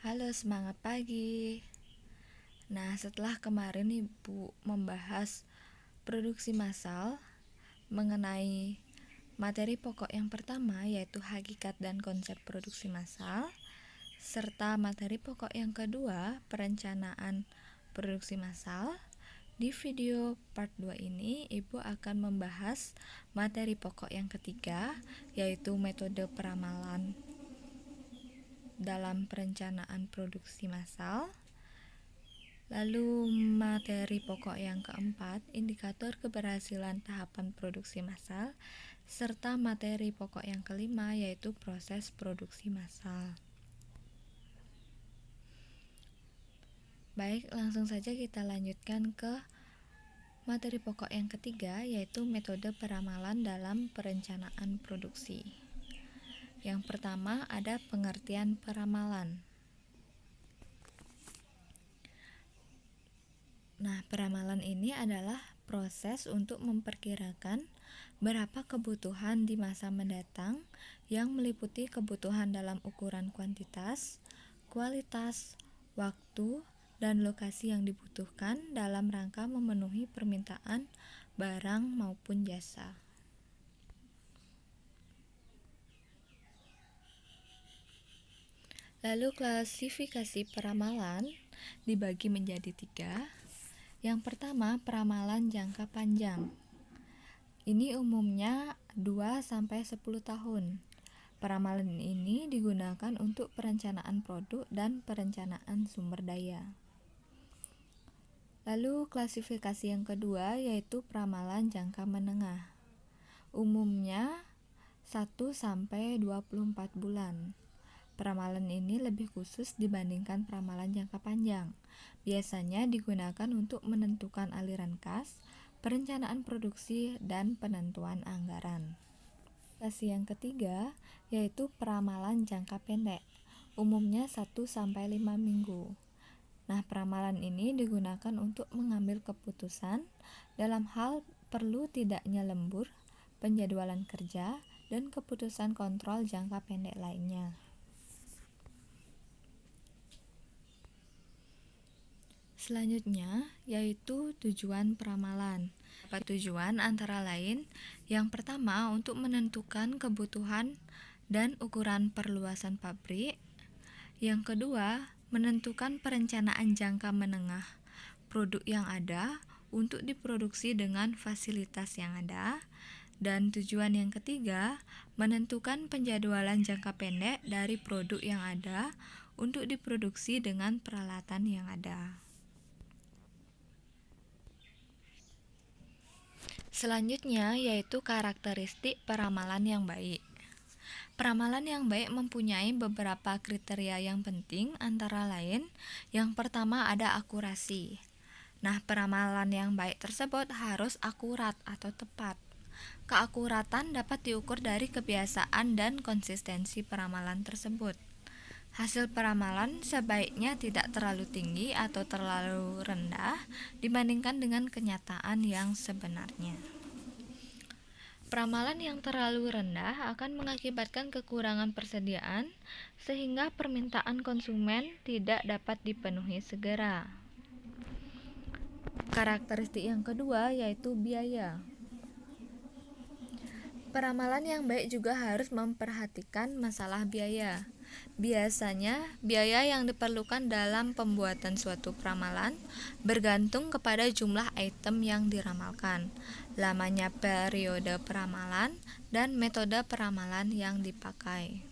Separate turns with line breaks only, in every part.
Halo, semangat pagi. Nah, setelah kemarin Ibu membahas produksi massal mengenai materi pokok yang pertama yaitu hakikat dan konsep produksi massal, serta materi pokok yang kedua perencanaan produksi massal. Di video part 2 ini Ibu akan membahas materi pokok yang ketiga yaitu metode peramalan dalam perencanaan produksi massal. Lalu materi pokok yang keempat, indikator keberhasilan tahapan produksi massal, serta materi pokok yang kelima yaitu proses produksi massal. Baik, langsung saja kita lanjutkan ke materi pokok yang ketiga yaitu metode peramalan dalam perencanaan produksi. Yang pertama ada pengertian peramalan. Nah, peramalan ini adalah proses untuk memperkirakan berapa kebutuhan di masa mendatang yang meliputi kebutuhan dalam ukuran kuantitas, kualitas, waktu, dan lokasi yang dibutuhkan dalam rangka memenuhi permintaan barang maupun jasa. Lalu klasifikasi peramalan dibagi menjadi 3. Yang pertama, peramalan jangka panjang. Ini umumnya 2-10 tahun. Peramalan ini digunakan untuk perencanaan produk dan perencanaan sumber daya. Lalu klasifikasi yang kedua yaitu peramalan jangka menengah. Umumnya 1-24 bulan. Peramalan ini lebih khusus dibandingkan peramalan jangka panjang. Biasanya digunakan untuk menentukan aliran kas, perencanaan produksi, dan penentuan anggaran. Klasifikasi yang ketiga yaitu peramalan jangka pendek. Umumnya 1-5 minggu. Nah, peramalan ini digunakan untuk mengambil keputusan dalam hal perlu tidaknya lembur, penjadwalan kerja, dan keputusan kontrol jangka pendek lainnya. Selanjutnya yaitu tujuan peramalan. Tujuan antara lain yang pertama untuk menentukan kebutuhan dan ukuran perluasan pabrik. Yang kedua, menentukan perencanaan jangka menengah produk yang ada untuk diproduksi dengan fasilitas yang ada. Dan tujuan yang ketiga, menentukan penjadwalan jangka pendek dari produk yang ada untuk diproduksi dengan peralatan yang ada. Selanjutnya yaitu karakteristik peramalan yang baik. Peramalan yang baik mempunyai beberapa kriteria yang penting, antara lain yang pertama ada akurasi. Nah, peramalan yang baik tersebut harus akurat atau tepat. Keakuratan dapat diukur dari kebiasaan dan konsistensi peramalan tersebut. Hasil peramalan sebaiknya tidak terlalu tinggi atau terlalu rendah dibandingkan dengan kenyataan yang sebenarnya. Peramalan yang terlalu rendah akan mengakibatkan kekurangan persediaan sehingga permintaan konsumen tidak dapat dipenuhi segera. Karakteristik yang kedua yaitu biaya. Peramalan yang baik juga harus memperhatikan masalah biaya. Biasanya, biaya yang diperlukan dalam pembuatan suatu peramalan bergantung kepada jumlah item yang diramalkan, lamanya periode peramalan, dan metode peramalan yang dipakai.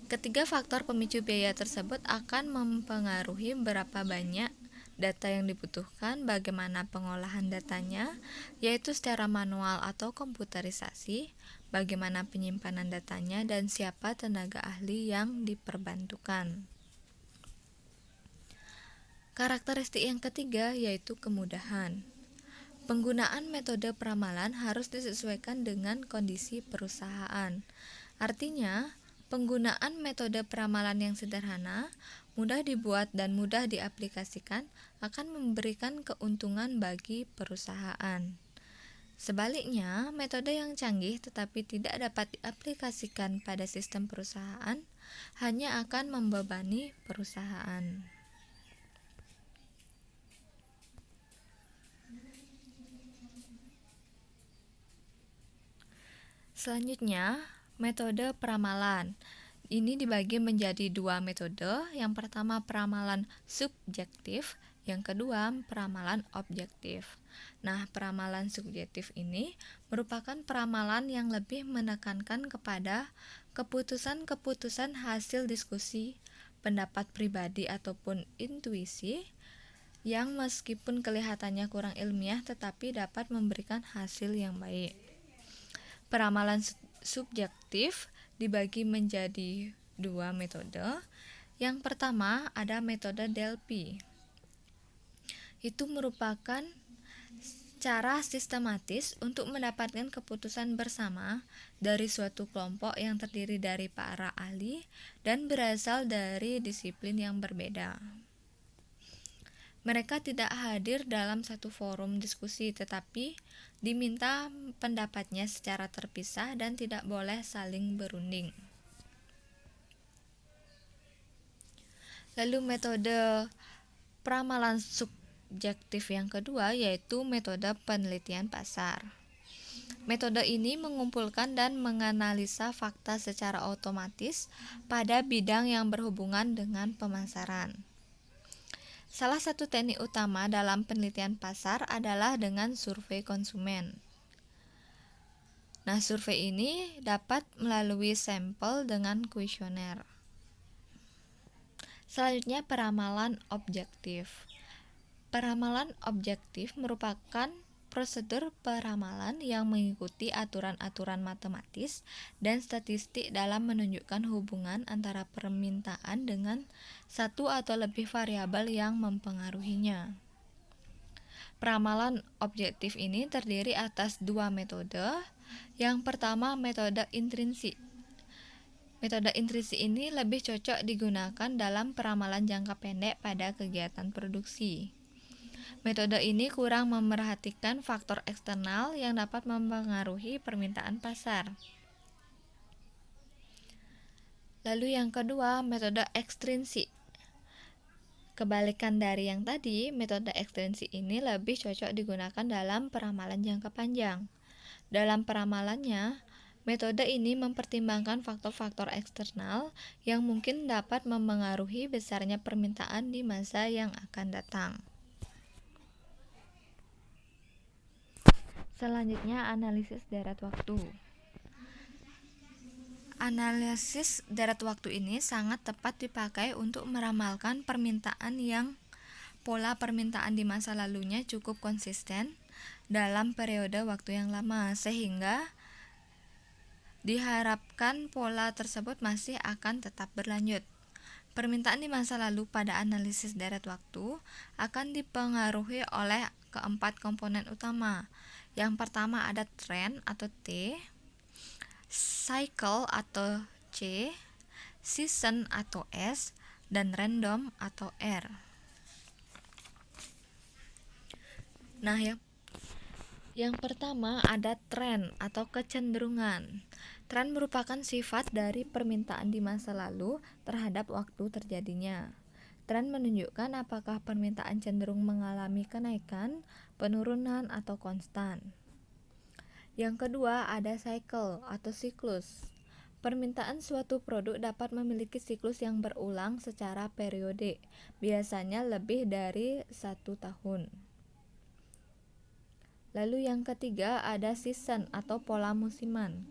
Ketiga faktor pemicu biaya tersebut akan mempengaruhi berapa banyak data yang dibutuhkan, bagaimana pengolahan datanya, yaitu secara manual atau komputerisasi, bagaimana penyimpanan datanya, dan siapa tenaga ahli yang diperbantukan. Karakteristik yang ketiga yaitu kemudahan. Penggunaan metode peramalan harus disesuaikan dengan kondisi perusahaan. Artinya, penggunaan metode peramalan yang sederhana, mudah dibuat dan mudah diaplikasikan akan memberikan keuntungan bagi perusahaan. Sebaliknya, metode yang canggih tetapi tidak dapat diaplikasikan pada sistem perusahaan hanya akan membebani perusahaan. Selanjutnya, metode peramalan. Ini dibagi menjadi dua metode. Yang pertama peramalan subjektif, yang kedua peramalan objektif. Nah, peramalan subjektif ini merupakan peramalan yang lebih menekankan kepada keputusan-keputusan hasil diskusi, pendapat pribadi ataupun intuisi yang meskipun kelihatannya kurang ilmiah tetapi dapat memberikan hasil yang baik. Peramalan subjektif dibagi menjadi dua metode. Yang pertama ada metode Delphi. Itu merupakan cara sistematis untuk mendapatkan keputusan bersama dari suatu kelompok yang terdiri dari para ahli dan berasal dari disiplin yang berbeda. Mereka tidak hadir dalam satu forum diskusi, tetapi diminta pendapatnya secara terpisah dan tidak boleh saling berunding. Lalu metode peramalan subjektif yang kedua yaitu metode penelitian pasar. Metode ini mengumpulkan dan menganalisa fakta secara otomatis pada bidang yang berhubungan dengan pemasaran. Salah satu teknik utama dalam penelitian pasar adalah dengan survei konsumen. Nah, survei ini dapat melalui sampel dengan kuesioner. Selanjutnya, peramalan objektif. Peramalan objektif merupakan prosedur peramalan yang mengikuti aturan-aturan matematis dan statistik dalam menunjukkan hubungan antara permintaan dengan satu atau lebih variabel yang mempengaruhinya. Peramalan objektif ini terdiri atas dua metode. Yang pertama, metode intrinsik. Metode intrinsik ini lebih cocok digunakan dalam peramalan jangka pendek pada kegiatan produksi. Metode ini kurang memerhatikan faktor eksternal yang dapat mempengaruhi permintaan pasar. Lalu yang kedua, metode ekstrinsik. Kebalikan dari yang tadi, metode ekstrinsik ini lebih cocok digunakan dalam peramalan jangka panjang. Dalam peramalannya, metode ini mempertimbangkan faktor-faktor eksternal yang mungkin dapat mempengaruhi besarnya permintaan di masa yang akan datang. Selanjutnya, analisis deret waktu. Analisis deret waktu ini sangat tepat dipakai untuk meramalkan permintaan yang pola permintaan di masa lalunya cukup konsisten dalam periode waktu yang lama, sehingga diharapkan pola tersebut masih akan tetap berlanjut. Permintaan di masa lalu pada analisis deret waktu akan dipengaruhi oleh keempat komponen utama. Yang pertama ada tren atau T, cycle atau C, season atau S, dan random atau R. Nah, yang pertama ada tren atau kecenderungan. Tren merupakan sifat dari permintaan di masa lalu terhadap waktu terjadinya. Tren menunjukkan apakah permintaan cenderung mengalami kenaikan, penurunan, atau konstan. Yang kedua ada cycle atau siklus. Permintaan suatu produk dapat memiliki siklus yang berulang secara periode, biasanya lebih dari 1 tahun. Lalu yang ketiga ada season atau pola musiman.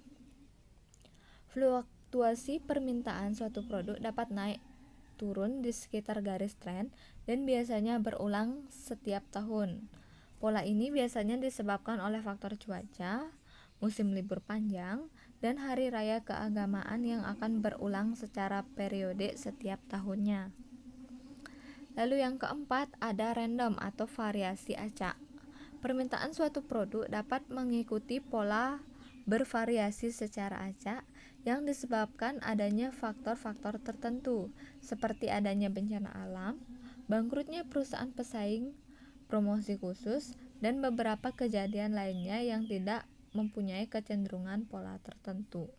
Fluktuasi permintaan suatu produk dapat naik turun di sekitar garis tren dan biasanya berulang setiap tahun. Pola ini biasanya disebabkan oleh faktor cuaca, musim libur panjang, dan hari raya keagamaan yang akan berulang secara periode setiap tahunnya. Lalu yang keempat ada random atau variasi acak. Permintaan suatu produk dapat mengikuti pola bervariasi secara acak yang disebabkan adanya faktor-faktor tertentu seperti adanya bencana alam, bangkrutnya perusahaan pesaing, promosi khusus, dan beberapa kejadian lainnya yang tidak mempunyai kecenderungan pola tertentu.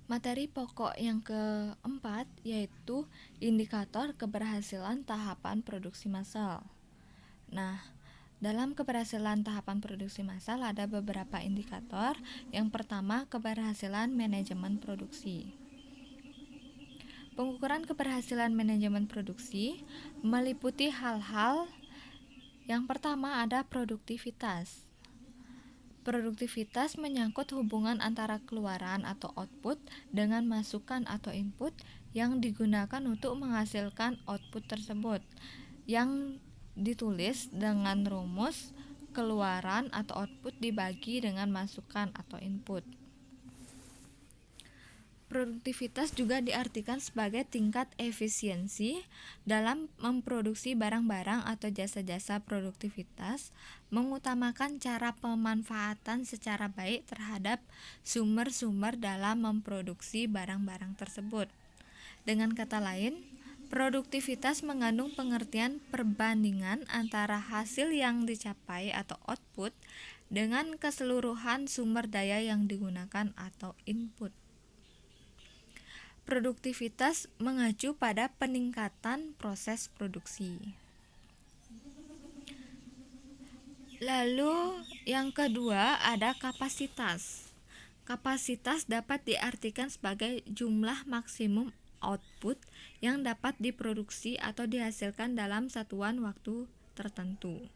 Materi pokok yang keempat yaitu indikator keberhasilan tahapan produksi massal. Nah, dalam keberhasilan tahapan produksi massal ada beberapa indikator. Yang pertama, keberhasilan manajemen produksi. Pengukuran keberhasilan manajemen produksi meliputi hal-hal. Yang pertama ada produktivitas. Produktivitas menyangkut hubungan antara keluaran atau output dengan masukan atau input yang digunakan untuk menghasilkan output tersebut, yang ditulis dengan rumus keluaran atau output dibagi dengan masukan atau input. Produktivitas juga diartikan sebagai tingkat efisiensi dalam memproduksi barang-barang atau jasa-jasa. Produktivitas mengutamakan cara pemanfaatan secara baik terhadap sumber-sumber dalam memproduksi barang-barang tersebut. Dengan kata lain, produktivitas mengandung pengertian perbandingan antara hasil yang dicapai atau output dengan keseluruhan sumber daya yang digunakan atau input. Produktivitas mengacu pada peningkatan proses produksi. Lalu yang kedua ada kapasitas. Kapasitas dapat diartikan sebagai jumlah maksimum output yang dapat diproduksi atau dihasilkan dalam satuan waktu tertentu.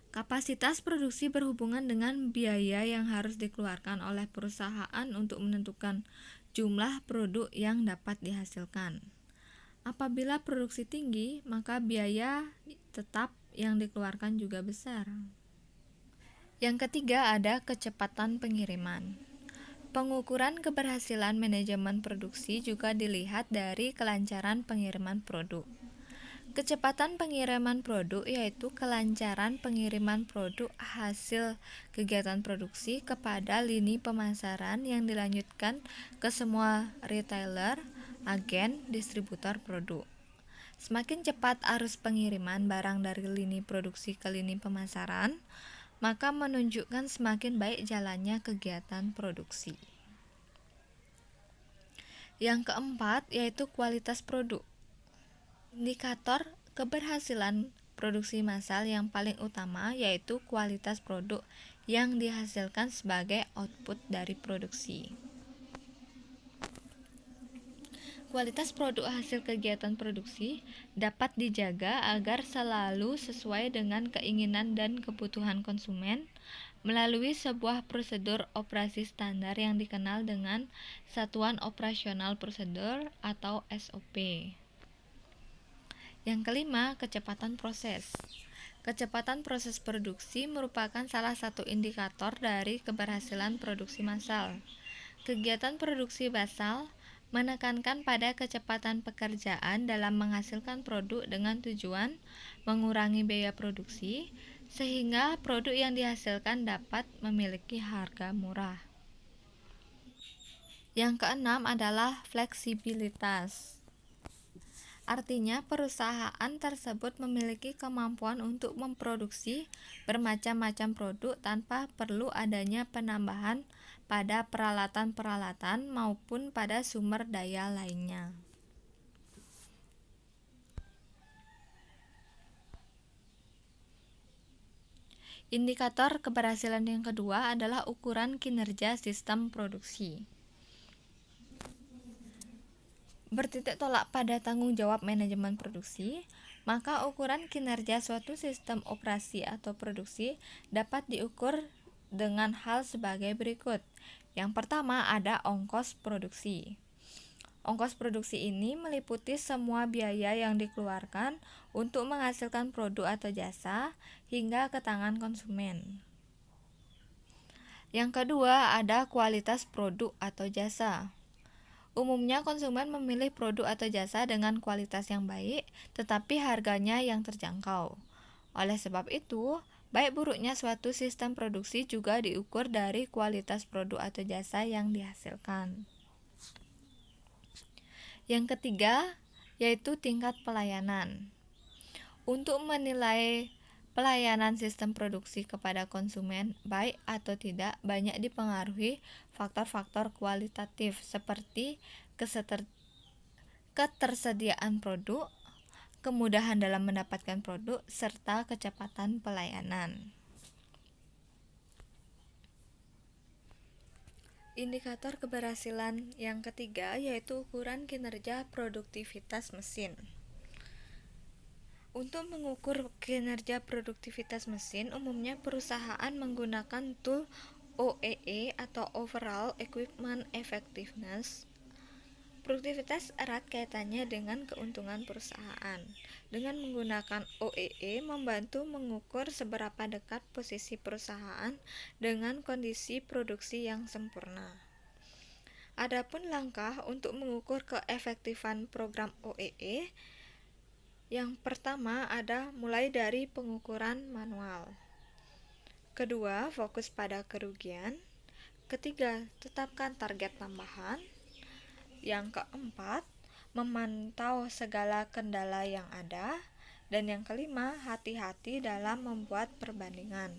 Kapasitas produksi berhubungan dengan biaya yang harus dikeluarkan oleh perusahaan untuk menentukan jumlah produk yang dapat dihasilkan. Apabila produksi tinggi, maka biaya tetap yang dikeluarkan juga besar. Yang ketiga ada kecepatan pengiriman. Pengukuran keberhasilan manajemen produksi juga dilihat dari kelancaran pengiriman produk. Kecepatan pengiriman produk yaitu kelancaran pengiriman produk hasil kegiatan produksi kepada lini pemasaran yang dilanjutkan ke semua retailer, agen, distributor produk. Semakin cepat arus pengiriman barang dari lini produksi ke lini pemasaran, maka menunjukkan semakin baik jalannya kegiatan produksi. Yang keempat yaitu kualitas produk. Indikator keberhasilan produksi massal yang paling utama yaitu kualitas produk yang dihasilkan sebagai output dari produksi. Kualitas produk hasil kegiatan produksi dapat dijaga agar selalu sesuai dengan keinginan dan kebutuhan konsumen melalui sebuah prosedur operasi standar yang dikenal dengan Satuan Operasional Prosedur atau SOP. Yang kelima, kecepatan proses. Kecepatan proses produksi merupakan salah satu indikator dari keberhasilan produksi massal. Kegiatan produksi massal menekankan pada kecepatan pekerjaan dalam menghasilkan produk dengan tujuan mengurangi biaya produksi, sehingga produk yang dihasilkan dapat memiliki harga murah. Yang keenam adalah fleksibilitas. Artinya, perusahaan tersebut memiliki kemampuan untuk memproduksi bermacam-macam produk tanpa perlu adanya penambahan pada peralatan-peralatan maupun pada sumber daya lainnya. Indikator keberhasilan yang kedua adalah ukuran kinerja sistem produksi. Bertitik tolak pada tanggung jawab manajemen produksi, maka ukuran kinerja suatu sistem operasi atau produksi dapat diukur dengan hal sebagai berikut. Yang pertama ada ongkos produksi. Ongkos produksi ini meliputi semua biaya yang dikeluarkan untuk menghasilkan produk atau jasa hingga ke tangan konsumen. Yang kedua ada kualitas produk atau jasa. Umumnya konsumen memilih produk atau jasa dengan kualitas yang baik, tetapi harganya yang terjangkau. Oleh sebab itu, baik buruknya suatu sistem produksi juga diukur dari kualitas produk atau jasa yang dihasilkan. Yang ketiga, yaitu tingkat pelayanan. Untuk menilai Pelayanan sistem produksi kepada konsumen, baik atau tidak, banyak dipengaruhi faktor-faktor kualitatif seperti ketersediaan produk, kemudahan dalam mendapatkan produk, serta kecepatan pelayanan. Indikator keberhasilan yang ketiga yaitu ukuran kinerja produktivitas mesin. Untuk mengukur kinerja produktivitas mesin, umumnya perusahaan menggunakan tool OEE atau Overall Equipment Effectiveness. Produktivitas erat kaitannya dengan keuntungan perusahaan. Dengan menggunakan OEE membantu mengukur seberapa dekat posisi perusahaan dengan kondisi produksi yang sempurna. Adapun langkah untuk mengukur keefektifan program OEE, yang pertama ada mulai dari pengukuran manual. Kedua, fokus pada kerugian. Ketiga, tetapkan target tambahan. Yang keempat, memantau segala kendala yang ada. Dan yang kelima, hati-hati dalam membuat perbandingan.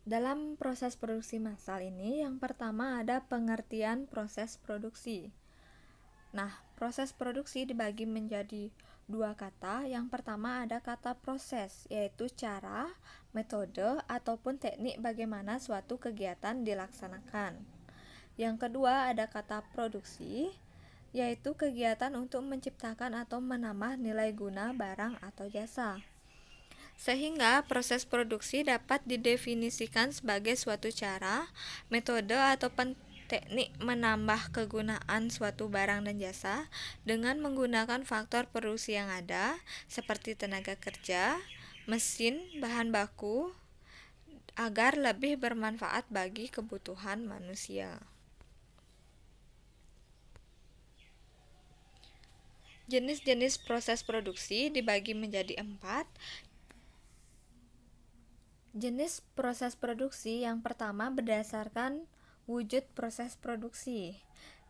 Dalam proses produksi massal ini, yang pertama ada pengertian proses produksi. Nah, proses produksi dibagi menjadi dua kata. Yang pertama ada kata proses, yaitu cara, metode, ataupun teknik bagaimana suatu kegiatan dilaksanakan. Yang kedua ada kata produksi, yaitu kegiatan untuk menciptakan atau menambah nilai guna barang atau jasa. Sehingga proses produksi dapat didefinisikan sebagai suatu cara, metode, atau teknik menambah kegunaan suatu barang dan jasa dengan menggunakan faktor produksi yang ada seperti tenaga kerja, mesin, bahan baku agar lebih bermanfaat bagi kebutuhan manusia. Jenis-jenis proses produksi dibagi menjadi 4. Jenis proses produksi yang pertama berdasarkan wujud proses produksi.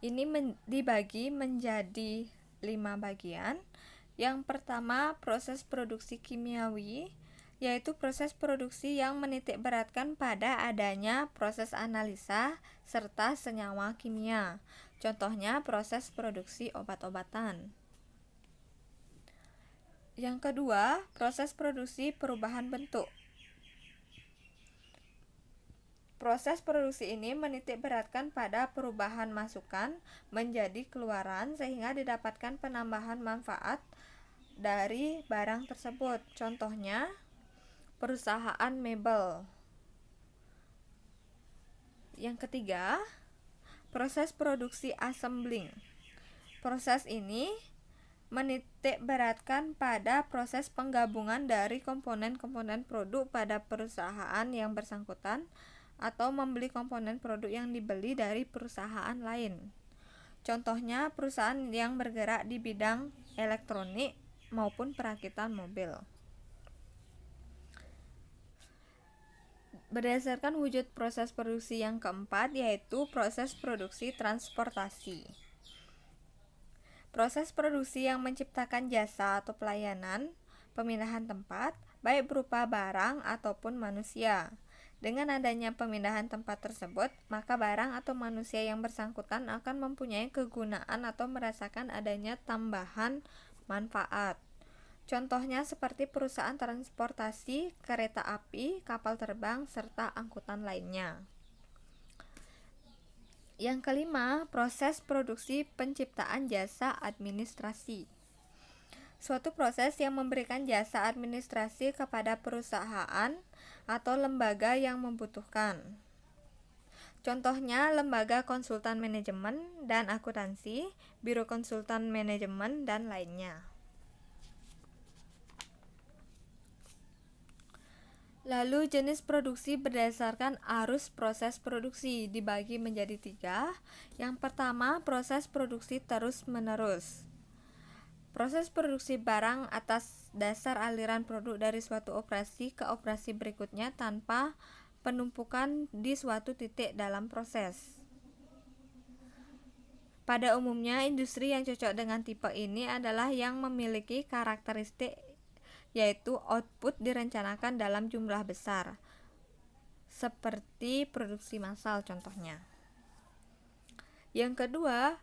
Ini dibagi menjadi 5 bagian. Yang pertama, proses produksi kimiawi, yaitu proses produksi yang menitikberatkan pada adanya proses analisa serta senyawa kimia. Contohnya proses produksi obat-obatan. Yang kedua, proses produksi perubahan bentuk. Proses produksi ini menitikberatkan pada perubahan masukan menjadi keluaran sehingga didapatkan penambahan manfaat dari barang tersebut. Contohnya, perusahaan mebel. Yang ketiga, proses produksi assembling. Proses ini menitikberatkan pada proses penggabungan dari komponen-komponen produk pada perusahaan yang bersangkutan atau membeli komponen produk yang dibeli dari perusahaan lain. Contohnya perusahaan yang bergerak di bidang elektronik maupun perakitan mobil. Berdasarkan wujud proses produksi yang keempat yaitu proses produksi transportasi. Proses produksi yang menciptakan jasa atau pelayanan pemindahan tempat baik berupa barang ataupun manusia. Dengan adanya pemindahan tempat tersebut, maka barang atau manusia yang bersangkutan akan mempunyai kegunaan atau merasakan adanya tambahan manfaat. Contohnya seperti perusahaan transportasi, kereta api, kapal terbang, serta angkutan lainnya. Yang kelima, proses produksi penciptaan jasa administrasi. Suatu proses yang memberikan jasa administrasi kepada perusahaan atau lembaga yang membutuhkan. Contohnya lembaga konsultan manajemen dan akuntansi, biro konsultan manajemen, dan lainnya. Lalu jenis produksi berdasarkan arus proses produksi dibagi menjadi 3. Yang pertama, proses produksi terus-menerus. Proses produksi barang atas dasar aliran produk dari suatu operasi ke operasi berikutnya tanpa penumpukan di suatu titik dalam proses. Pada umumnya, industri yang cocok dengan tipe ini adalah yang memiliki karakteristik yaitu output direncanakan dalam jumlah besar, seperti produksi massal contohnya. Yang kedua,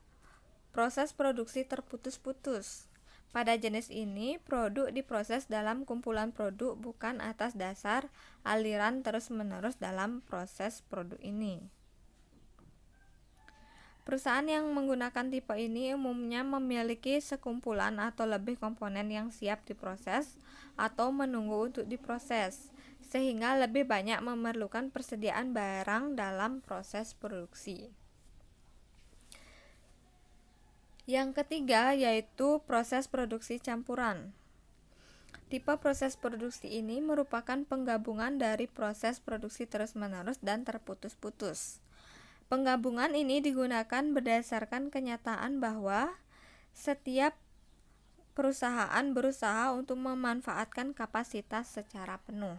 proses produksi terputus-putus. Pada jenis ini, produk diproses dalam kumpulan produk bukan atas dasar aliran terus-menerus dalam proses produk ini. Perusahaan yang menggunakan tipe ini umumnya memiliki sekumpulan atau lebih komponen yang siap diproses atau menunggu untuk diproses, sehingga lebih banyak memerlukan persediaan barang dalam proses produksi. Yang ketiga yaitu proses produksi campuran. Tipe proses produksi ini merupakan penggabungan dari proses produksi terus-menerus dan terputus-putus. Penggabungan ini digunakan berdasarkan kenyataan bahwa setiap perusahaan berusaha untuk memanfaatkan kapasitas secara penuh.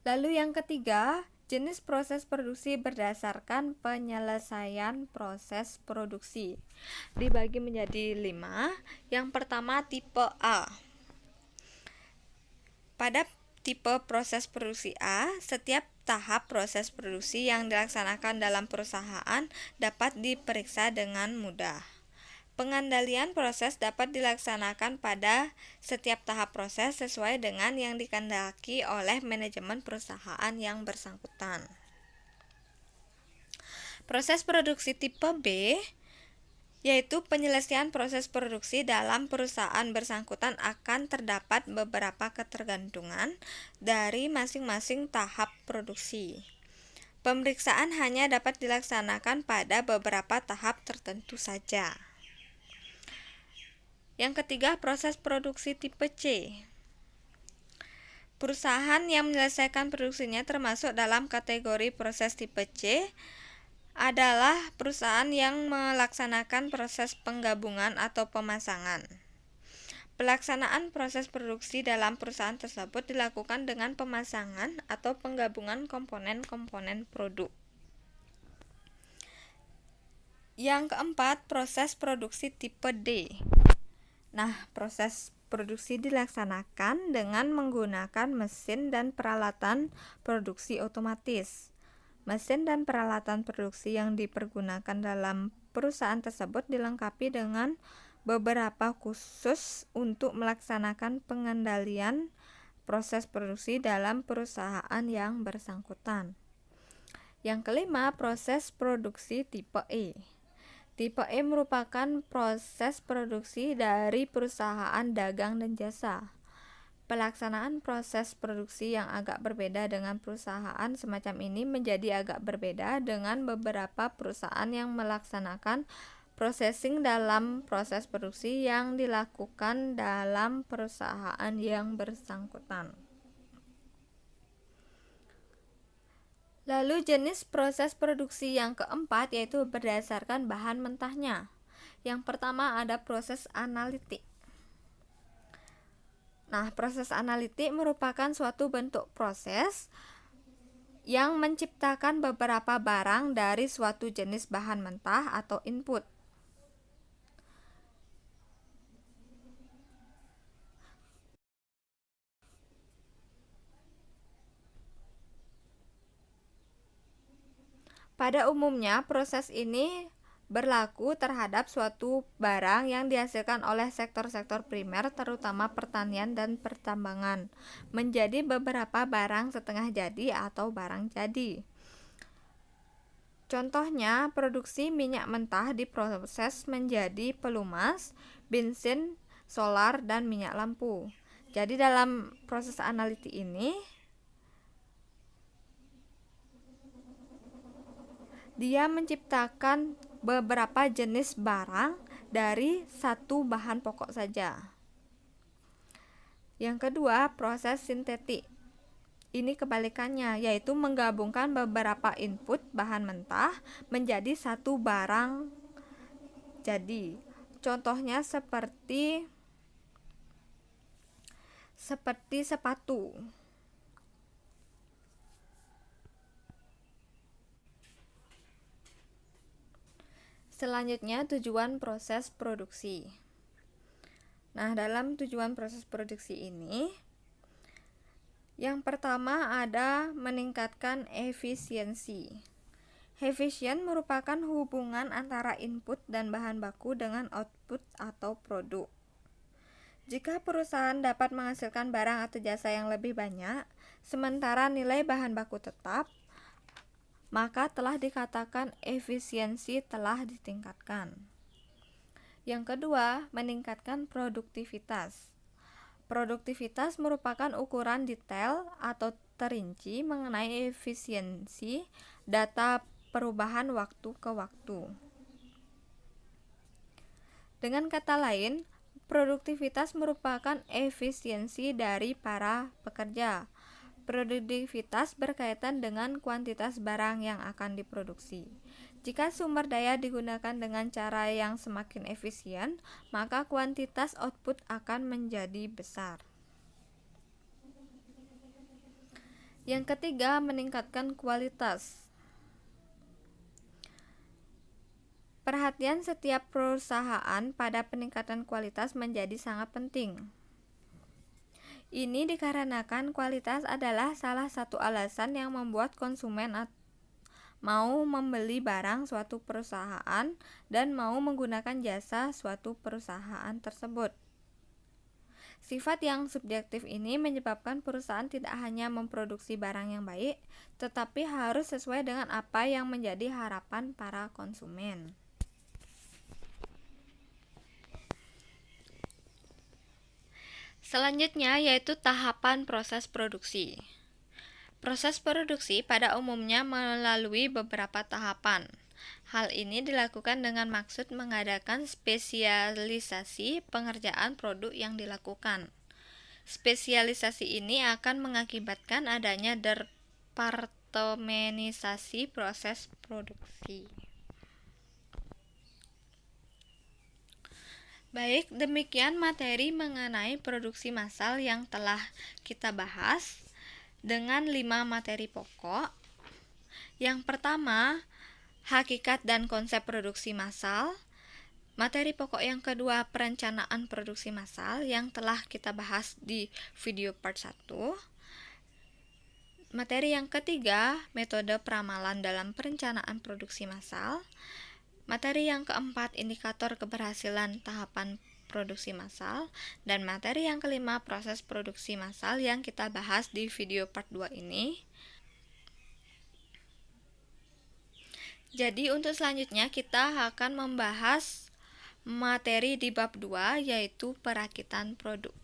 Lalu yang ketiga, jenis proses produksi berdasarkan penyelesaian proses produksi. Dibagi menjadi 5. Yang pertama, tipe A. Pada tipe proses produksi A, setiap tahap proses produksi yang dilaksanakan dalam perusahaan dapat diperiksa dengan mudah. Pengandalian proses dapat dilaksanakan pada setiap tahap proses sesuai dengan yang dikehendaki oleh manajemen perusahaan yang bersangkutan. Proses produksi tipe B yaitu penyelesaian proses produksi dalam perusahaan bersangkutan akan terdapat beberapa ketergantungan dari masing-masing tahap produksi. Pemeriksaan hanya dapat dilaksanakan pada beberapa tahap tertentu saja. Yang ketiga, proses produksi tipe C. Perusahaan yang menyelesaikan produksinya termasuk dalam kategori proses tipe C adalah perusahaan yang melaksanakan proses penggabungan atau pemasangan. Pelaksanaan proses produksi dalam perusahaan tersebut dilakukan dengan pemasangan atau penggabungan komponen-komponen produk. Yang keempat, proses produksi tipe D. Nah, proses produksi dilaksanakan dengan menggunakan mesin dan peralatan produksi otomatis. Mesin dan peralatan produksi yang dipergunakan dalam perusahaan tersebut dilengkapi dengan beberapa khusus untuk melaksanakan pengendalian proses produksi dalam perusahaan yang bersangkutan. Yang kelima, proses produksi tipe E. Tipe E merupakan proses produksi dari perusahaan dagang dan jasa. Pelaksanaan proses produksi yang agak berbeda dengan perusahaan semacam ini menjadi agak berbeda dengan beberapa perusahaan yang melaksanakan processing dalam proses produksi yang dilakukan dalam perusahaan yang bersangkutan. Lalu jenis proses produksi yang keempat yaitu berdasarkan bahan mentahnya. Yang pertama ada proses analitik. Nah, proses analitik merupakan suatu bentuk proses yang menciptakan beberapa barang dari suatu jenis bahan mentah atau input. Pada umumnya, proses ini berlaku terhadap suatu barang yang dihasilkan oleh sektor-sektor primer terutama pertanian dan pertambangan menjadi beberapa barang setengah jadi atau barang jadi. Contohnya, produksi minyak mentah diproses menjadi pelumas, bensin, solar, dan minyak lampu. Jadi dalam proses analitik ini dia menciptakan beberapa jenis barang dari satu bahan pokok saja. Yang kedua, proses sintetik. Ini kebalikannya, yaitu menggabungkan beberapa input bahan mentah menjadi satu barang jadi. Contohnya seperti sepatu. Selanjutnya, tujuan proses produksi. Nah, dalam tujuan proses produksi ini, yang pertama ada meningkatkan efisiensi. Efisien merupakan hubungan antara input dan bahan baku dengan output atau produk. Jika perusahaan dapat menghasilkan barang atau jasa yang lebih banyak, sementara nilai bahan baku tetap, maka telah dikatakan efisiensi telah ditingkatkan. Yang kedua, meningkatkan produktivitas. Produktivitas merupakan ukuran detail atau terinci mengenai efisiensi data perubahan waktu ke waktu. Dengan kata lain, produktivitas merupakan efisiensi dari para pekerja. Produktivitas berkaitan dengan kuantitas barang yang akan diproduksi. Jika sumber daya digunakan dengan cara yang semakin efisien, maka kuantitas output akan menjadi besar. Yang ketiga, meningkatkan kualitas. Perhatian setiap perusahaan pada peningkatan kualitas menjadi sangat penting. Ini dikarenakan kualitas adalah salah satu alasan yang membuat konsumen mau membeli barang suatu perusahaan dan mau menggunakan jasa suatu perusahaan tersebut. Sifat yang subjektif ini menyebabkan perusahaan tidak hanya memproduksi barang yang baik, tetapi harus sesuai dengan apa yang menjadi harapan para konsumen. Selanjutnya yaitu tahapan proses produksi. Proses produksi pada umumnya melalui beberapa tahapan. Hal ini dilakukan dengan maksud mengadakan spesialisasi pengerjaan produk yang dilakukan. Spesialisasi ini akan mengakibatkan adanya departemenisasi proses produksi. Baik, demikian materi mengenai produksi massal yang telah kita bahas dengan 5 materi pokok. Yang pertama, hakikat dan konsep produksi massal. Materi pokok yang kedua, perencanaan produksi massal yang telah kita bahas di video part 1. Materi yang ketiga, metode peramalan dalam perencanaan produksi massal. Materi yang keempat, indikator keberhasilan tahapan produksi massal, dan materi yang kelima, proses produksi massal yang kita bahas di video part 2 ini. Jadi untuk selanjutnya kita akan membahas materi di bab 2 yaitu perakitan produk.